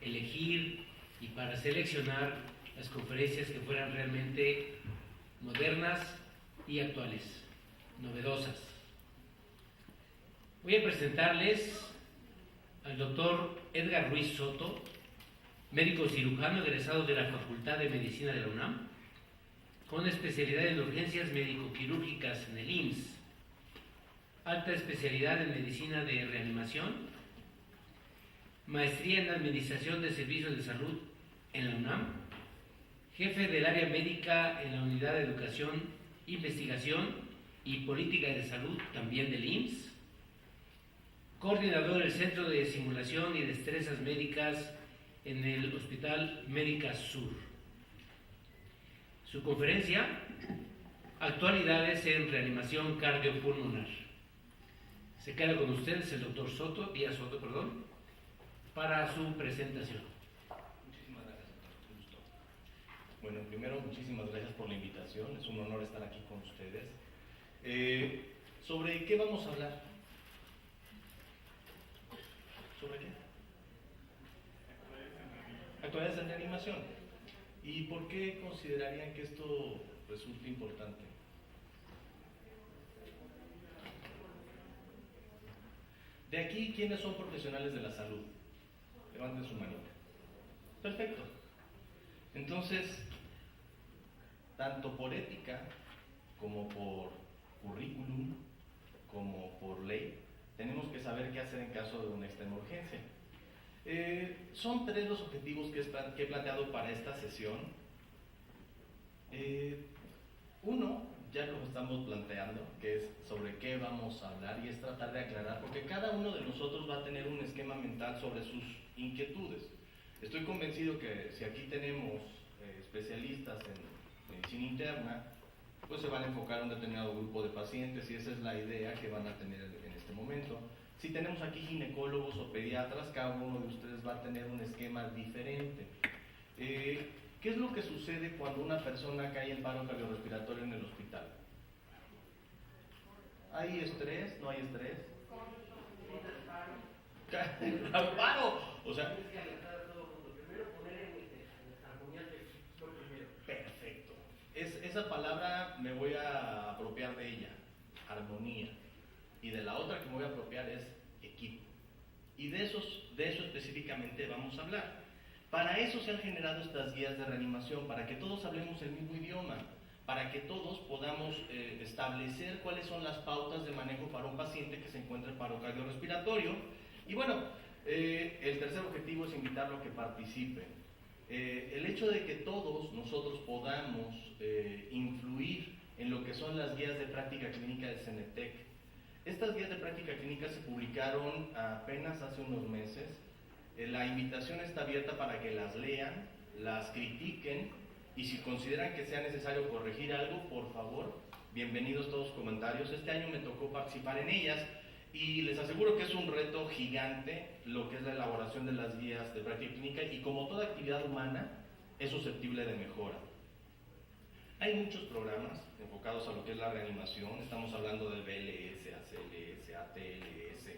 elegir y para seleccionar las conferencias que fueran realmente modernas y actuales, novedosas. Voy a presentarles al doctor Edgar Ruiz Soto, médico cirujano egresado de la Facultad de Medicina de la UNAM, con especialidad en urgencias médico-quirúrgicas en el IMSS, alta especialidad en medicina de reanimación, maestría en administración de servicios de salud en la UNAM, jefe del área médica en la unidad de educación, investigación y política de salud también del IMSS, coordinador del Centro de Simulación y Destrezas Médicas en el Hospital Médica Sur. Su conferencia, Actualidades en Reanimación Cardiopulmonar. Se queda con ustedes el doctor Soto, Díaz Soto, para su presentación. Muchísimas gracias, doctor. Gusto. Bueno, primero, muchísimas gracias por la invitación. Es un honor estar aquí con ustedes. ¿Sobre qué vamos a hablar? ¿Sobre qué? Actualidades en reanimación. ¿Y por qué considerarían que esto resulta importante? De aquí, ¿quiénes son profesionales de la salud? Levanten su manita. Perfecto. Entonces, tanto por ética, como por currículum, como por ley, tenemos que saber qué hacer en caso de una extrema urgencia. Son tres los objetivos que he planteado para esta sesión. Uno, ya lo estamos planteando, que es sobre qué vamos a hablar, y es tratar de aclarar, porque cada uno de nosotros va a tener un esquema mental sobre sus inquietudes. Estoy convencido que si aquí tenemos especialistas en medicina interna, pues se van a enfocar a un determinado grupo de pacientes, y esa es la idea que van a tener en este momento. Si tenemos aquí ginecólogos o pediatras, cada uno de ustedes va a tener un esquema diferente. ¿Qué es lo que sucede cuando una persona cae en paro cardiorrespiratorio en el hospital? ¿Hay estrés? ¿No hay estrés? ¡Paro! O sea... Perfecto. Esa palabra me voy a apropiar de ella, armonía. Y de la otra que me voy a apropiar es equipo. Y de eso específicamente vamos a hablar. Para eso se han generado estas guías de reanimación, para que todos hablemos el mismo idioma, para que todos podamos establecer cuáles son las pautas de manejo para un paciente que se encuentra en paro cardiorrespiratorio. Y bueno, el tercer objetivo es invitarlo a que participe. El hecho de que todos nosotros podamos influir en lo que son las guías de práctica clínica de CENETEC. Estas guías de práctica clínica se publicaron apenas hace unos meses. La invitación está abierta para que las lean, las critiquen, y si consideran que sea necesario corregir algo, por favor, bienvenidos todos los comentarios. Este año me tocó participar en ellas y les aseguro que es un reto gigante lo que es la elaboración de las guías de práctica clínica, y como toda actividad humana es susceptible de mejora. Hay muchos programas enfocados a lo que es la reanimación. Estamos hablando del BLS, ACLS, ATLS,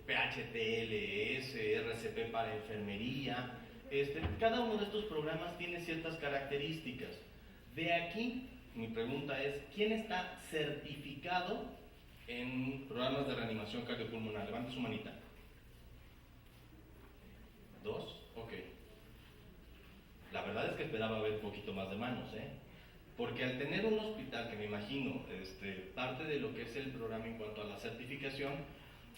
PHTLS, RCP para enfermería. Cada uno de estos programas tiene ciertas características. De aquí, mi pregunta es, ¿quién está certificado en programas de reanimación cardiopulmonar? Levante su manita. ¿Dos? Ok. La verdad es que esperaba ver un poquito más de manos, porque al tener un hospital que me imagino parte de lo que es el programa en cuanto a la certificación,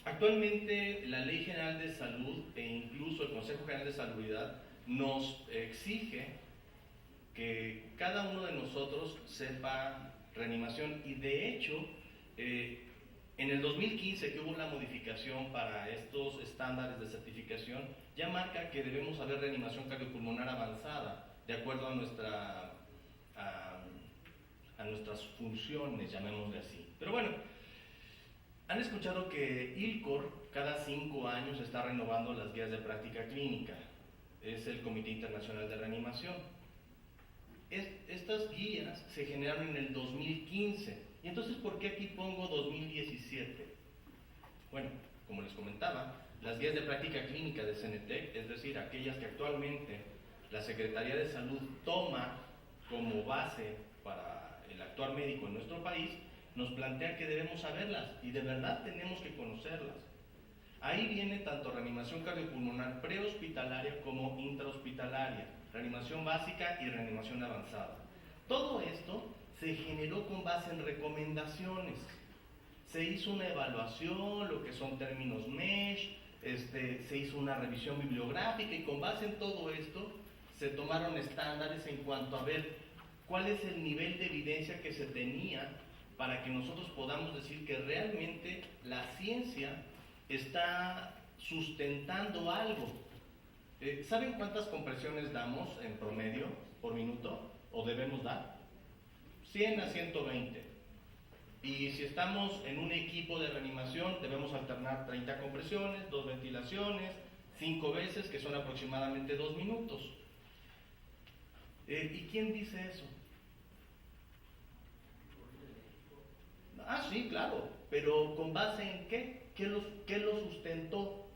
actualmente la Ley General de Salud e incluso el Consejo General de Salubridad nos exige que cada uno de nosotros sepa reanimación, y de hecho en el 2015 que hubo la modificación para estos estándares de certificación, ya marca que debemos saber reanimación cardiopulmonar avanzada de acuerdo a nuestras funciones, llamémosle así. Pero bueno, han escuchado que ILCOR cada 5 años está renovando las guías de práctica clínica. Es el Comité Internacional de Reanimación. Estas guías se generaron en el 2015. ¿Y entonces por qué aquí pongo 2017? Bueno, como les comentaba, las guías de práctica clínica de CENETEC, es decir, aquellas que actualmente la Secretaría de Salud toma como base para el actuar médico en nuestro país, nos plantea que debemos saberlas y de verdad tenemos que conocerlas. Ahí viene tanto reanimación cardiopulmonar prehospitalaria como intrahospitalaria, reanimación básica y reanimación avanzada. Todo esto se generó con base en recomendaciones. Se hizo una evaluación, lo que son términos MESH, se hizo una revisión bibliográfica y con base en todo esto se tomaron estándares en cuanto a ver cuál es el nivel de evidencia que se tenía para que nosotros podamos decir que realmente la ciencia está sustentando algo. ¿Saben cuántas compresiones damos en promedio por minuto o debemos dar? 100 a 120. Y si estamos en un equipo de reanimación, debemos alternar 30 compresiones, 2 ventilaciones, 5 veces, que son aproximadamente 2 minutos. ¿Y quién dice eso? Ah, sí, claro, pero ¿con base en qué? ¿Qué lo sustentó?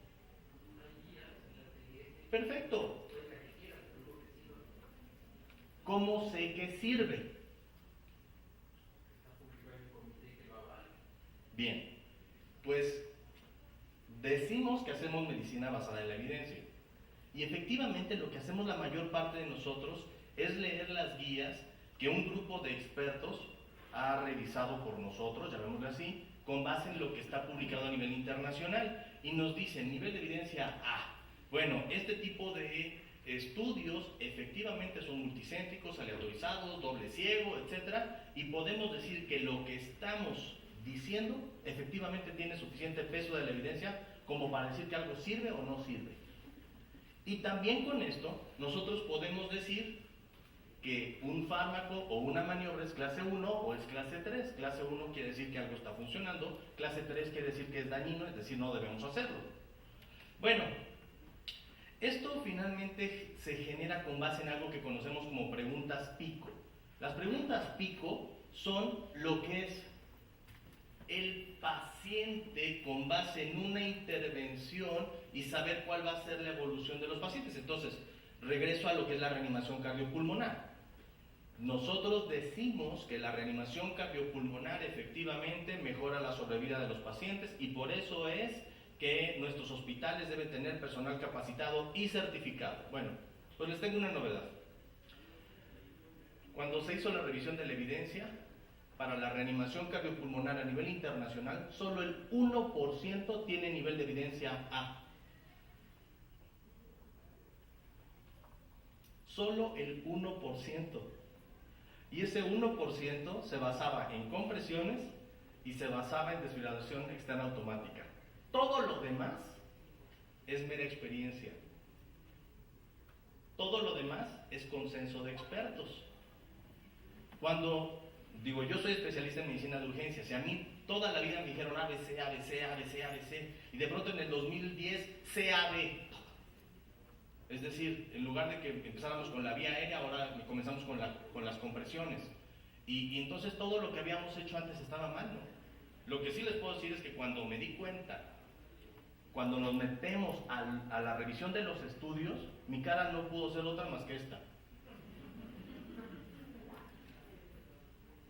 Perfecto. ¿Cómo sé que sirve? Bien, pues decimos que hacemos medicina basada en la evidencia. Y efectivamente lo que hacemos la mayor parte de nosotros es leer las guías que un grupo de expertos ha revisado por nosotros, llamémoslo así, con base en lo que está publicado a nivel internacional. Y nos dicen, nivel de evidencia A. Bueno, este tipo de estudios efectivamente son multicéntricos, aleatorizados, doble ciego, etc. Y podemos decir que lo que estamos diciendo efectivamente tiene suficiente peso de la evidencia como para decir que algo sirve o no sirve. Y también con esto nosotros podemos decir que un fármaco o una maniobra es clase 1 o es clase 3. Clase 1 quiere decir que algo está funcionando, clase 3 quiere decir que es dañino, es decir, no debemos hacerlo. Bueno, esto finalmente se genera con base en algo que conocemos como preguntas pico. Las preguntas pico son lo que es el paciente con base en una intervención y saber cuál va a ser la evolución de los pacientes. Entonces, regreso a lo que es la reanimación cardiopulmonar. Nosotros decimos que la reanimación cardiopulmonar efectivamente mejora la sobrevida de los pacientes y por eso es que nuestros hospitales deben tener personal capacitado y certificado. Bueno, pues les tengo una novedad. Cuando se hizo la revisión de la evidencia, para la reanimación cardiopulmonar a nivel internacional, solo el 1% tiene nivel de evidencia A. Solo el 1%. Y ese 1% se basaba en compresiones y se basaba en desfibrilación externa automática. Todo lo demás es mera experiencia. Todo lo demás es consenso de expertos. Cuando digo, yo soy especialista en medicina de urgencias y a mí toda la vida me dijeron ABC, ABC, ABC, ABC y de pronto en el 2010 CAB. Es decir, en lugar de que empezáramos con la vía aérea, ahora comenzamos con las compresiones. Y entonces todo lo que habíamos hecho antes estaba mal, ¿no? Lo que sí les puedo decir es que cuando me di cuenta, cuando nos metemos a la revisión de los estudios, mi cara no pudo ser otra más que esta.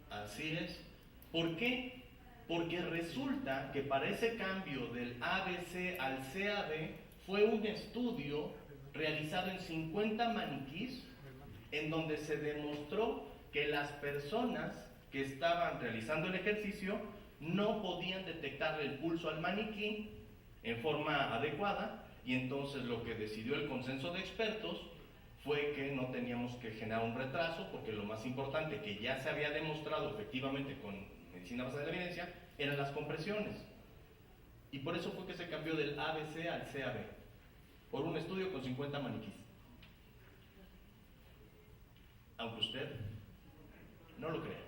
Así es. ¿Por qué? Porque resulta que para ese cambio del ABC al CAB fue un estudio realizado en 50 maniquís en donde se demostró que las personas que estaban realizando el ejercicio no podían detectar el pulso al maniquí en forma adecuada y entonces lo que decidió el consenso de expertos fue que no teníamos que generar un retraso porque lo más importante que ya se había demostrado efectivamente con medicina basada en la evidencia eran las compresiones y por eso fue que se cambió del ABC al CAB por un estudio con 50 maniquís, aunque usted no lo crea.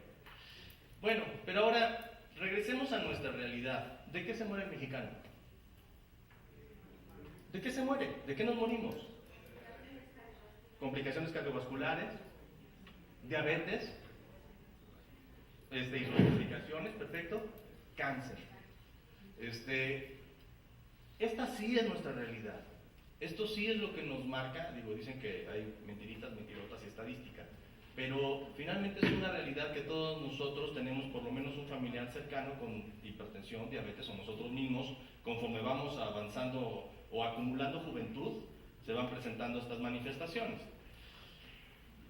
Bueno, pero ahora regresemos a nuestra realidad. ¿De qué se muere el mexicano? ¿De qué se muere? ¿De qué nos morimos? Complicaciones cardiovasculares, diabetes, complicaciones, perfecto, cáncer. esta sí es nuestra realidad. Esto sí es lo que nos marca, digo, dicen que hay mentiritas, mentirotas y estadística, pero finalmente es una realidad que todos nosotros tenemos por lo menos un familiar cercano con hipertensión, diabetes o nosotros mismos, conforme vamos avanzando o acumulando juventud, se van presentando estas manifestaciones.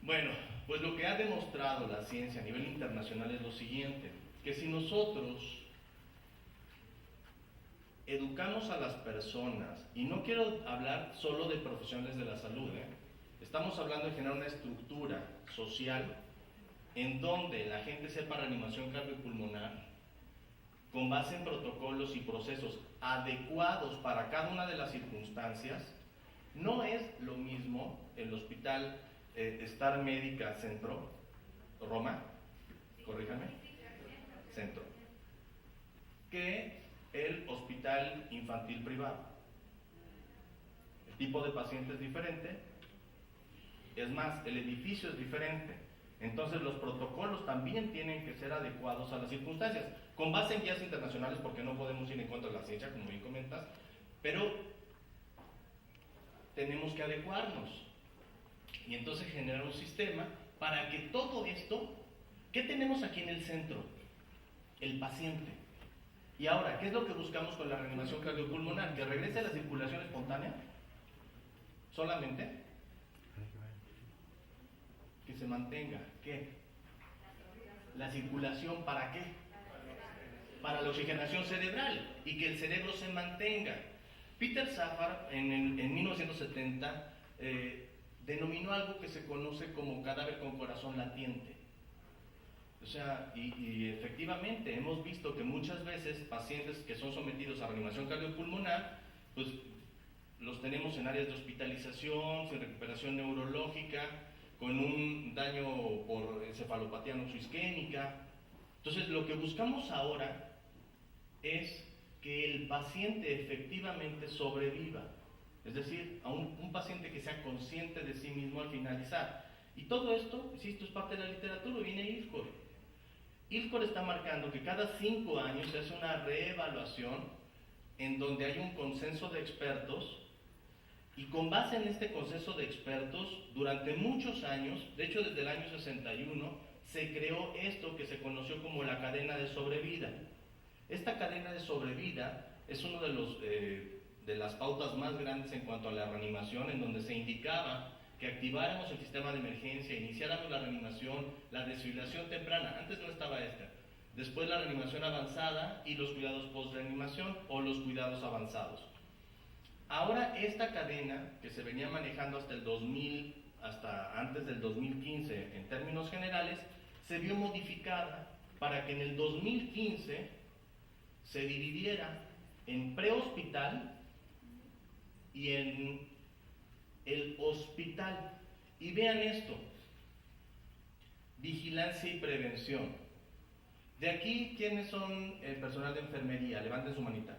Bueno, pues lo que ha demostrado la ciencia a nivel internacional es lo siguiente, que si nosotros educamos a las personas, y no quiero hablar solo de profesionales de la salud, estamos hablando de generar una estructura social en donde la gente sepa reanimación cardiopulmonar con base en protocolos y procesos adecuados para cada una de las circunstancias. No es lo mismo el hospital Star Médica Centro, Roma, corríjame, Centro, que el hospital infantil privado. El tipo de paciente es diferente, es más, el edificio es diferente. Entonces los protocolos también tienen que ser adecuados a las circunstancias, con base en guías internacionales, porque no podemos ir en contra de la ciencia, como bien comentas, pero tenemos que adecuarnos y entonces generar un sistema para que todo esto, ¿qué tenemos aquí en el centro? El paciente. Y ahora, ¿qué es lo que buscamos con la reanimación cardiopulmonar? ¿Que regrese a la circulación espontánea? ¿Solamente? Que se mantenga, ¿qué? La circulación, ¿para qué? Para la oxigenación cerebral y que el cerebro se mantenga. Peter Safar en 1970 denominó algo que se conoce como cadáver con corazón latiente. O sea, y efectivamente hemos visto que muchas veces pacientes que son sometidos a reanimación cardiopulmonar, pues los tenemos en áreas de hospitalización, sin recuperación neurológica, con un daño por encefalopatía noxoisquémica. Entonces, lo que buscamos ahora es que el paciente efectivamente sobreviva, es decir, a un paciente que sea consciente de sí mismo al finalizar. Y todo esto, insisto, es parte de la literatura, viene ILCOR. ILCOR está marcando que cada 5 años se hace una reevaluación en donde hay un consenso de expertos, y con base en este consenso de expertos, durante muchos años, de hecho desde el año 61, se creó esto que se conoció como la cadena de sobrevida. Esta cadena de sobrevida es uno de las pautas más grandes en cuanto a la reanimación, en donde se indicaba que activáramos el sistema de emergencia, iniciáramos la reanimación, la desfibrilación temprana, antes no estaba esta, después la reanimación avanzada y los cuidados post-reanimación o los cuidados avanzados. Ahora esta cadena, que se venía manejando hasta el 2000, hasta antes del 2015 en términos generales, se vio modificada para que en el 2015 se dividiera en prehospital y en el hospital. Y vean esto, vigilancia y prevención. De aquí, ¿quiénes son el personal de enfermería? Levanten su manita.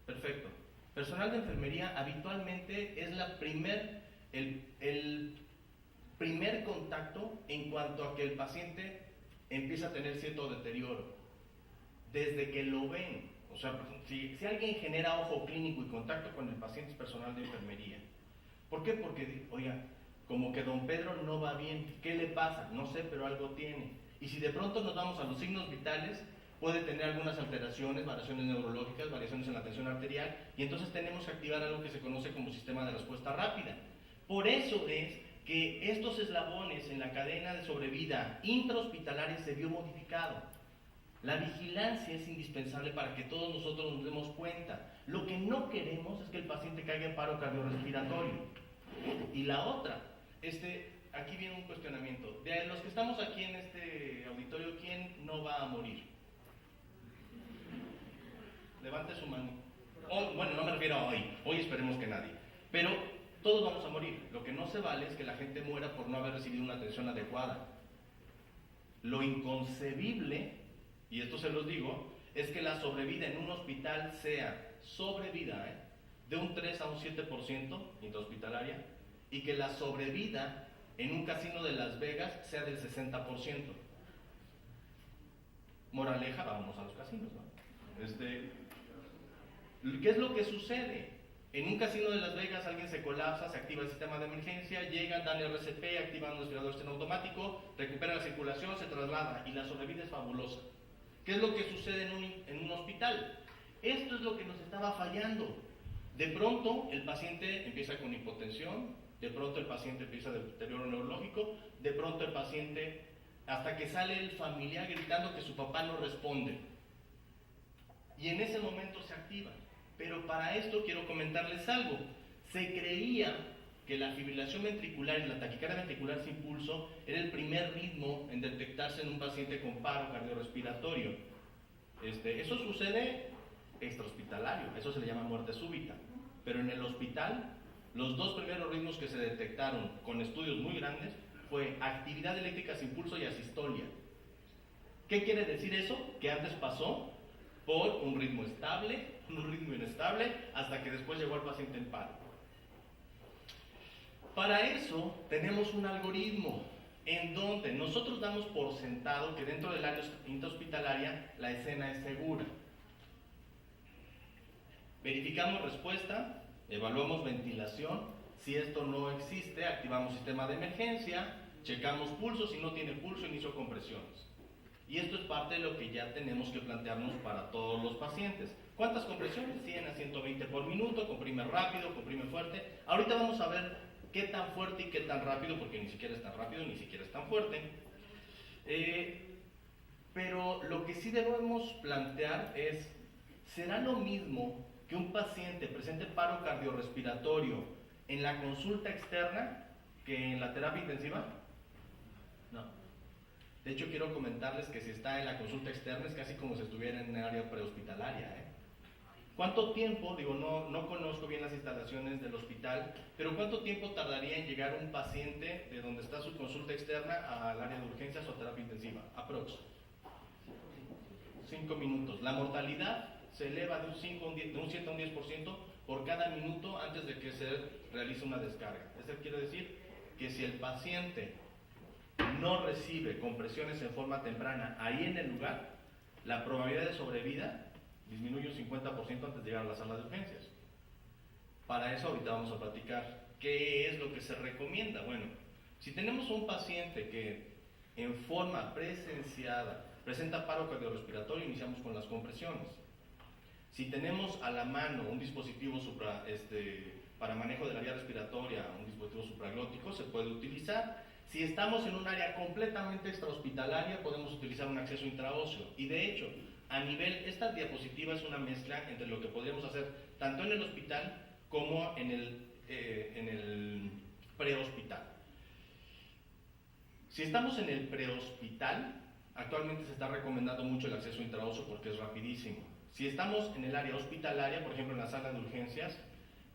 Perfecto. Personal de enfermería habitualmente es el primer contacto en cuanto a que el paciente empieza a tener cierto deterioro. Desde que lo ven, o sea, si alguien genera ojo clínico y contacto con el paciente es personal de enfermería. ¿Por qué? Porque, oiga, como que don Pedro no va bien, ¿qué le pasa? No sé, pero algo tiene. Y si de pronto nos vamos a los signos vitales, puede tener algunas alteraciones, variaciones neurológicas, variaciones en la tensión arterial, y entonces tenemos que activar algo que se conoce como sistema de respuesta rápida. Por eso es que estos eslabones en la cadena de sobrevida intrahospitalaria se vio modificado. La vigilancia es indispensable para que todos nosotros nos demos cuenta. Lo que no queremos es que el paciente caiga en paro cardiorrespiratorio. Y la otra, aquí viene un cuestionamiento. De los que estamos aquí en este auditorio, ¿quién no va a morir? Levante su mano. Bueno, no me refiero a hoy esperemos que nadie. Pero todos vamos a morir. Lo que no se vale es que la gente muera por no haber recibido una atención adecuada. Lo inconcebible, y esto se los digo, es que la sobrevida en un hospital sea sobrevida de un 3 a un 7% intrahospitalaria, y que la sobrevida en un casino de Las Vegas sea del 60%. Moraleja, vámonos a los casinos, ¿no? ¿Qué es lo que sucede? En un casino de Las Vegas alguien se colapsa, se activa el sistema de emergencia, llegan, dan RCP, activan un respirador en automático, recupera la circulación, se traslada y la sobrevida es fabulosa. ¿Qué es lo que sucede en un hospital? Esto es lo que nos estaba fallando. De pronto el paciente empieza con hipotensión, de pronto el paciente empieza de deterioro neurológico, de pronto el paciente, hasta que sale el familiar gritando que su papá no responde. Y en ese momento se activa. Pero para esto quiero comentarles algo. Se creía que la fibrilación ventricular y la taquicardia ventricular sin pulso era el primer ritmo en detectarse en un paciente con paro cardiorrespiratorio. Eso sucede extrahospitalario, eso se le llama muerte súbita. Pero en el hospital, los dos primeros ritmos que se detectaron con estudios muy grandes fue actividad eléctrica sin pulso y asistolia. ¿Qué quiere decir eso? Que antes pasó por un ritmo estable, un ritmo inestable, hasta que después llegó el paciente en paro. Para eso tenemos un algoritmo en donde nosotros damos por sentado que dentro del área intrahospitalaria la escena es segura. Verificamos respuesta, evaluamos ventilación, si esto no existe, activamos sistema de emergencia, checamos pulso, si no tiene pulso, inicio compresiones. Y esto es parte de lo que ya tenemos que plantearnos para todos los pacientes. ¿Cuántas compresiones? 100 a 120 por minuto, comprime rápido, comprime fuerte. Ahorita vamos a ver qué tan fuerte y qué tan rápido, porque ni siquiera es tan rápido, ni siquiera es tan fuerte. Pero lo que sí debemos plantear es, ¿será lo mismo que un paciente presente paro cardiorrespiratorio en la consulta externa que en la terapia intensiva? No. De hecho, quiero comentarles que si está en la consulta externa es casi como si estuviera en el área prehospitalaria, ¿Cuánto tiempo, no conozco bien las instalaciones del hospital, pero cuánto tiempo tardaría en llegar un paciente de donde está su consulta externa al área de urgencias o terapia intensiva? Aprox. 5 minutos. La mortalidad se eleva de un 7 a un 10% por cada minuto antes de que se realice una descarga. Eso quiere decir que si el paciente no recibe compresiones en forma temprana ahí en el lugar, la probabilidad de sobrevida disminuye un 50% antes de llegar a la sala de urgencias. Para eso ahorita vamos a platicar qué es lo que se recomienda. Bueno, si tenemos un paciente que en forma presenciada presenta paro cardiorrespiratorio, iniciamos con las compresiones. Si tenemos a la mano un dispositivo para manejo de la vía respiratoria, un dispositivo supraglótico, se puede utilizar. Si estamos en un área completamente extrahospitalaria, podemos utilizar un acceso intraóseo. Y de hecho, esta diapositiva es una mezcla entre lo que podríamos hacer tanto en el hospital como en el prehospital. Si estamos en el prehospital, actualmente se está recomendando mucho el acceso intraóseo porque es rapidísimo. Si estamos en el área hospitalaria, por ejemplo en la sala de urgencias,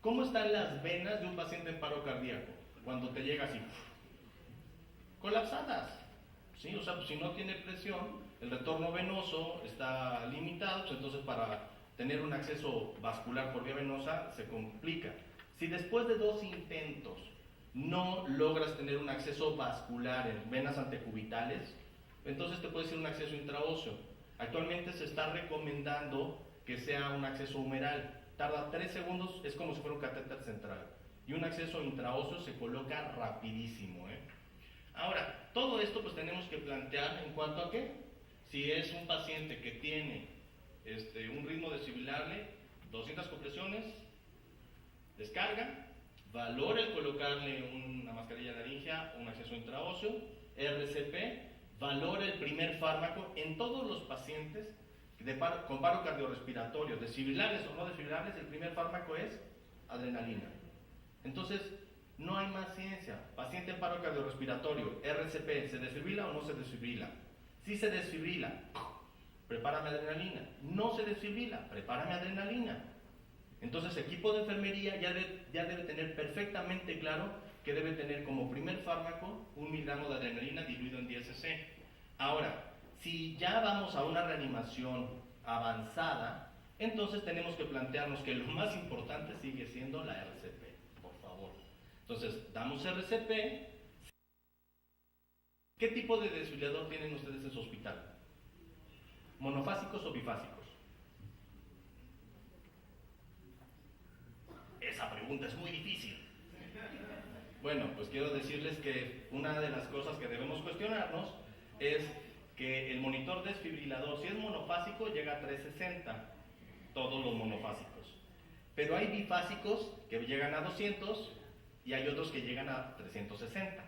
¿cómo están las venas de un paciente en paro cardíaco? Cuando te llega así, colapsadas. ¿Sí? O sea, pues, si no tiene presión, el retorno venoso está limitado, pues, entonces para tener un acceso vascular por vía venosa se complica. Si después de 2 intentos no logras tener un acceso vascular en venas antecubitales, entonces te puede ser un acceso intraóseo. Actualmente se está recomendando que sea un acceso humeral. Tarda 3 segundos, es como si fuera un catéter central. Y un acceso intraóseo se coloca rapidísimo. Ahora, todo esto pues tenemos que plantear en cuanto a qué. Si es un paciente que tiene un ritmo desfibrillable, 200 compresiones, descarga, valora el colocarle una mascarilla laringea, un acceso intraóseo, RCP, valora el primer fármaco en todos los pacientes con paro cardiorrespiratorio, desfibrilables o no desfibrilables, el primer fármaco es adrenalina. Entonces, no hay más ciencia. Paciente en paro cardiorrespiratorio, RCP, ¿se desfibrila o no se desfibrila? Si se desfibrila, prepárame adrenalina. No se desfibrila, prepárame adrenalina. Entonces, equipo de enfermería ya debe tener perfectamente claro que debe tener como primer fármaco 1 miligramo de adrenalina diluido en 10 cc. Ahora, si ya vamos a una reanimación avanzada, entonces tenemos que plantearnos que lo más importante sigue siendo la RCP, por favor. Entonces, damos RCP. ¿Qué tipo de desfibrilador tienen ustedes en su hospital? ¿Monofásicos o bifásicos? esa pregunta es muy difícil. Bueno, pues quiero decirles que una de las cosas que debemos cuestionarnos es que el monitor desfibrilador, si es monofásico, llega a 360, todos los monofásicos. Pero hay bifásicos que llegan a 200 y hay otros que llegan a 360.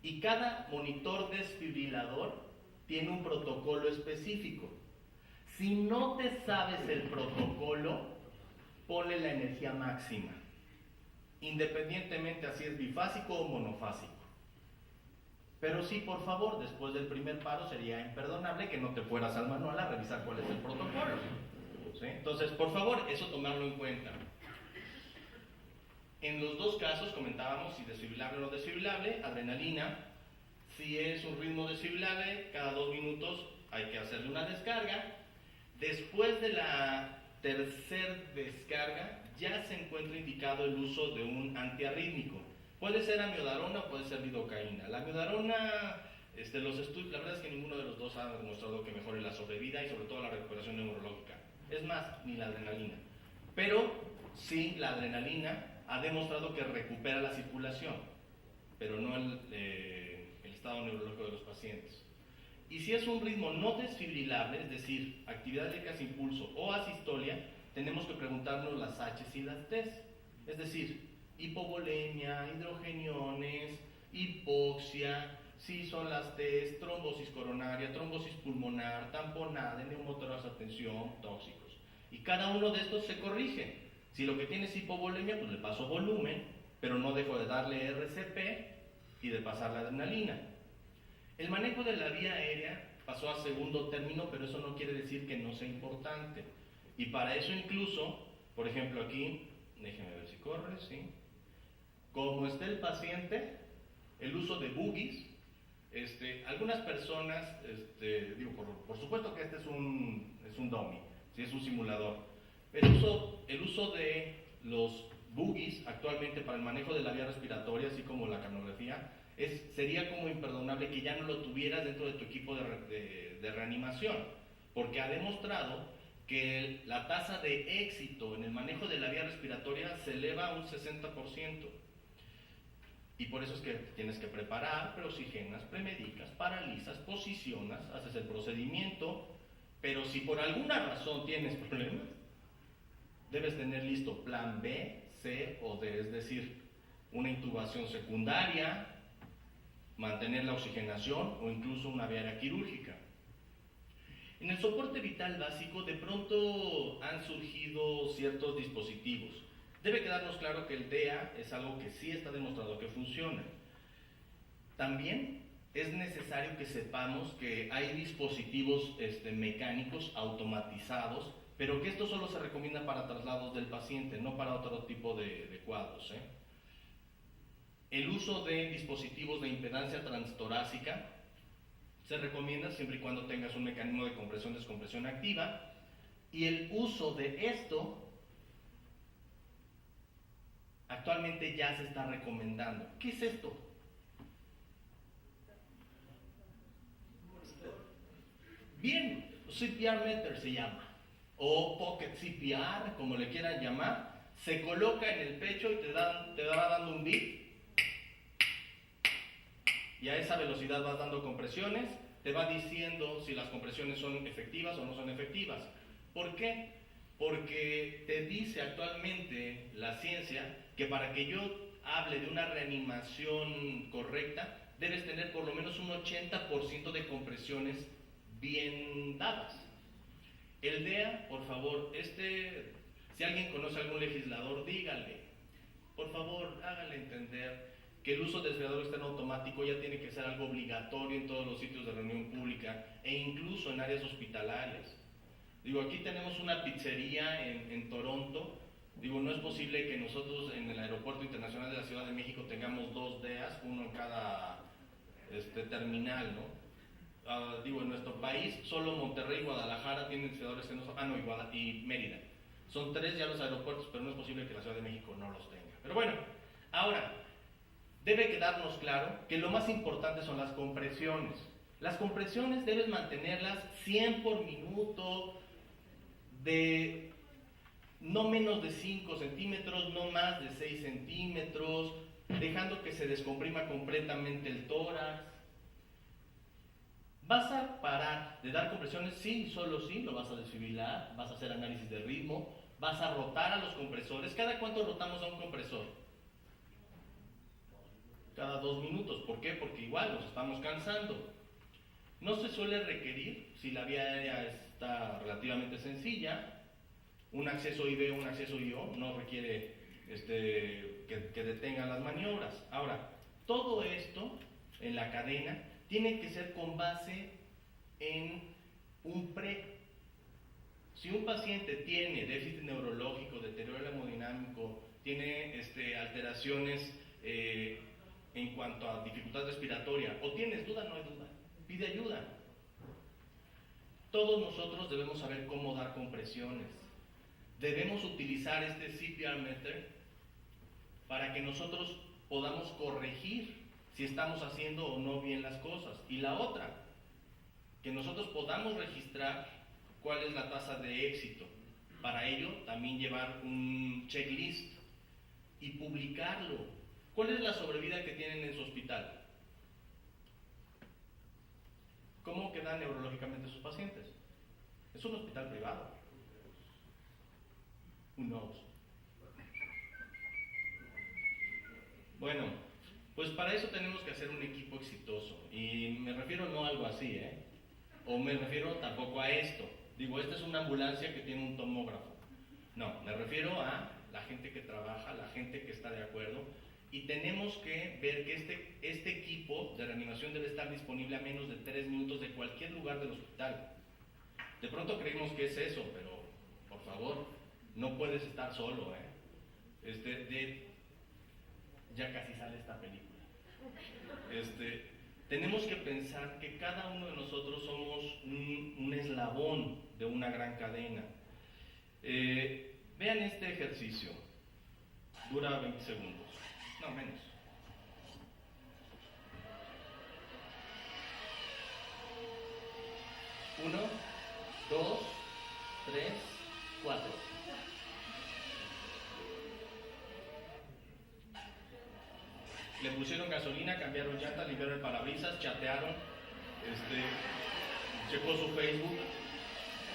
Y cada monitor desfibrilador tiene un protocolo específico. Si no te sabes el protocolo, ponle la energía máxima, independientemente así es bifásico o monofásico. Pero sí, por favor, después del primer paro sería imperdonable que no te fueras al manual a revisar cuál es el protocolo, ¿sí? Entonces, por favor, eso tomarlo en cuenta. En los dos casos comentábamos si desfibrilable o no desfibrilable, adrenalina. Si es un ritmo desfibrilable, cada 2 minutos hay que hacerle una descarga. Después de la tercer descarga, ya se encuentra indicado el uso de un antiarrítmico. Puede ser amiodarona o puede ser lidocaína. La amiodarona, los estudios, la verdad es que ninguno de los dos ha demostrado que mejore la sobrevida y sobre todo la recuperación neurológica. Es más, ni la adrenalina. Pero sí, la adrenalina ha demostrado que recupera la circulación, pero no el estado neurológico de los pacientes. Y si es un ritmo no desfibrilable, es decir, actividad eléctrica sin pulso o asistolia, tenemos que preguntarnos las H y las T. Es decir, hipovolemia, hidrogeniones, hipoxia, si son las T, trombosis coronaria, trombosis pulmonar, tamponada, neumotórax, tensión, tóxicos. Y cada uno de estos se corrige. Si lo que tiene es hipovolemia, pues le paso volumen, pero no dejo de darle RCP y de pasar la adrenalina. El manejo de la vía aérea pasó a segundo término, pero eso no quiere decir que no sea importante. Y para eso incluso, por ejemplo aquí, déjenme ver si corre, ¿sí? Como está el paciente, el uso de boogies, algunas personas, por supuesto que este es un dummy, ¿sí? Es un simulador. El uso de los boogies actualmente para el manejo de la vía respiratoria, así como la capnografía, sería como imperdonable que ya no lo tuvieras dentro de tu equipo de reanimación, porque ha demostrado que la tasa de éxito en el manejo de la vía respiratoria se eleva a un 60%. Y por eso es que tienes que preparar, preoxigenas, premedicas, paralizas, posicionas, haces el procedimiento, pero si por alguna razón tienes problemas, debes tener listo plan B, C o D, es decir, una intubación secundaria, mantener la oxigenación o incluso una vía quirúrgica. En el soporte vital básico de pronto han surgido ciertos dispositivos. Debe quedarnos claro que el DEA es algo que sí está demostrado que funciona. También es necesario que sepamos que hay dispositivos mecánicos automatizados, pero que esto solo se recomienda para traslados del paciente, no para otro tipo de cuadros, ¿eh? El uso de dispositivos de impedancia transtorácica se recomienda siempre y cuando tengas un mecanismo de compresión-descompresión activa, y el uso de esto actualmente ya se está recomendando. ¿Qué es esto? Bien, CPR meter se llama, o pocket CPR, como le quieran llamar. Se coloca en el pecho y te va dando un beat, y a esa velocidad vas dando compresiones, te va diciendo si las compresiones son efectivas o no son efectivas. ¿Por qué? Porque te dice actualmente la ciencia que para que yo hable de una reanimación correcta, debes tener por lo menos un 80% de compresiones bien dadas. El DEA, por favor, si alguien conoce a algún legislador, dígale, por favor, háganle entender que el uso de desfibrilador externo automático ya tiene que ser algo obligatorio en todos los sitios de reunión pública e incluso en áreas hospitalarias. Aquí tenemos una pizzería en Toronto. No es posible que nosotros en el Aeropuerto Internacional de la Ciudad de México tengamos 2 DEAs, uno en cada terminal, ¿no? En nuestro país, solo Monterrey y Guadalajara tienen desfibriladores externos, y Mérida. Son 3 ya los aeropuertos, pero no es posible que la Ciudad de México no los tenga. Pero bueno, ahora, debe quedarnos claro que lo más importante son las compresiones. Las compresiones debes mantenerlas 100 por minuto, de no menos de 5 centímetros, no más de 6 centímetros, dejando que se descomprima completamente el tórax. ¿Vas a parar de dar compresiones? Sí, solo sí, lo vas a desfibrilar, vas a hacer análisis de ritmo, vas a rotar a los compresores. ¿Cada cuánto rotamos a un compresor? Cada 2 minutos. ¿Por qué? Porque igual nos estamos cansando. No se suele requerir, si la vía aérea está relativamente sencilla, un acceso IV, un acceso IO, no requiere que detengan las maniobras. Ahora, todo esto en la cadena tiene que ser con base en un pre. Si un paciente tiene déficit neurológico, deterioro hemodinámico, tiene alteraciones en cuanto a dificultad respiratoria, o tienes duda, no hay duda, pide ayuda. Todos nosotros debemos saber cómo dar compresiones. Debemos utilizar este CPR method para que nosotros podamos corregir si estamos haciendo o no bien las cosas. Y la otra, que nosotros podamos registrar cuál es la tasa de éxito. Para ello, también llevar un checklist y publicarlo. ¿Cuál es la sobrevida que tienen en su hospital? ¿Cómo quedan neurológicamente sus pacientes? Es un hospital privado. Who knows? Bueno, pues para eso tenemos que hacer un equipo exitoso. Y me refiero no a algo así, o me refiero tampoco a esto. Digo, esta es una ambulancia que tiene un tomógrafo. No, me refiero a la gente que trabaja, la gente que está de acuerdo. Y tenemos que ver que este equipo de reanimación debe estar disponible a menos de 3 minutos de cualquier lugar del hospital. De pronto creemos que es eso, pero por favor, no puedes estar solo, ya casi sale esta película. Tenemos que pensar que cada uno de nosotros somos un eslabón de una gran cadena. Vean este ejercicio. Dura 20 segundos. No, menos. 1, 2, 3, 4. Le pusieron gasolina, cambiaron llanta, limpiaron el parabrisas, chatearon, checó su Facebook.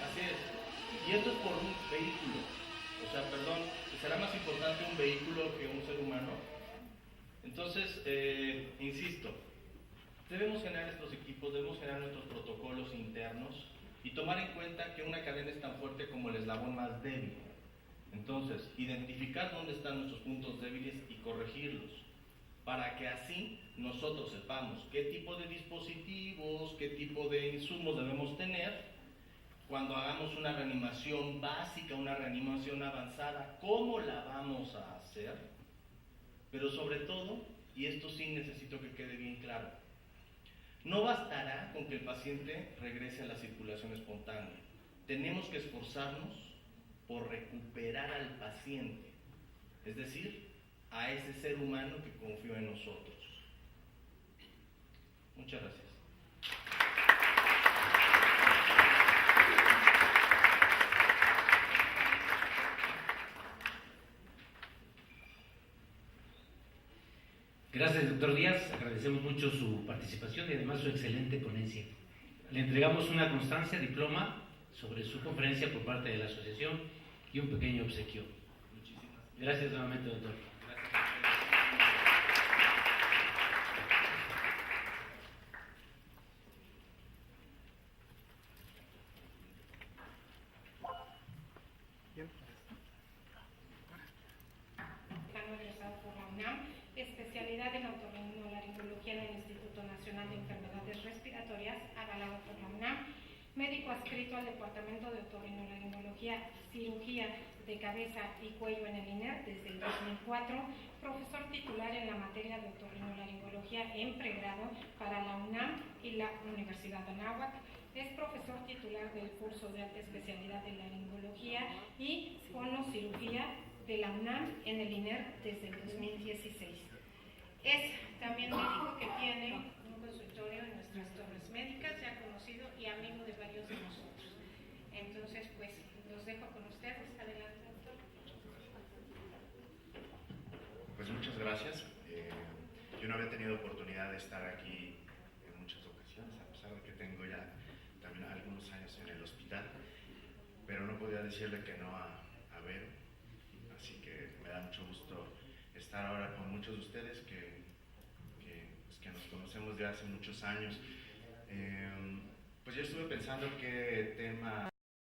Así es. Y esto es por un vehículo. O sea, perdón, ¿será más importante un vehículo que un ser humano? Entonces, insisto, debemos generar estos equipos, debemos generar nuestros protocolos internos y tomar en cuenta que una cadena es tan fuerte como el eslabón más débil. Entonces, identificar dónde están nuestros puntos débiles y corregirlos, para que así nosotros sepamos qué tipo de dispositivos, qué tipo de insumos debemos tener cuando hagamos una reanimación básica, una reanimación avanzada, cómo la vamos a hacer, pero sobre todo, y esto sí necesito que quede bien claro, no bastará con que el paciente regrese a la circulación espontánea. Tenemos que esforzarnos por recuperar al paciente, es decir, a ese ser humano que confió en nosotros. Muchas gracias. Gracias, doctor Díaz. Agradecemos mucho su participación y además su excelente ponencia. Le entregamos una constancia, diploma sobre su conferencia por parte de la asociación y un pequeño obsequio. Muchísimas gracias nuevamente, doctor. Egresado por la UNAM, especialidad en otorrinolaringología en el Instituto Nacional de Enfermedades Respiratorias, avalado por la UNAM, médico adscrito al Departamento de Otorrinolaringología, Cirugía de Cabeza y Cuello en el INER desde el 2004, profesor titular en la materia de otorrinolaringología en pregrado para la UNAM y la Universidad de Anáhuac. Es profesor titular del curso de alta especialidad de laringología y fonocirugía de la UNAM en el INER desde el 2016. Es también médico que tiene un consultorio en nuestras torres médicas, ya conocido y amigo de varios de nosotros. Entonces, pues, los dejo con ustedes. Adelante, doctor. gracias. Yo no había tenido oportunidad de estar aquí en muchas ocasiones, a pesar de que tengo ya también algunos años en el hospital, pero no podía decirle que no a Vero, así que me da mucho gusto estar ahora con muchos de ustedes que nos conocemos de hace muchos años. Pues yo estuve pensando qué tema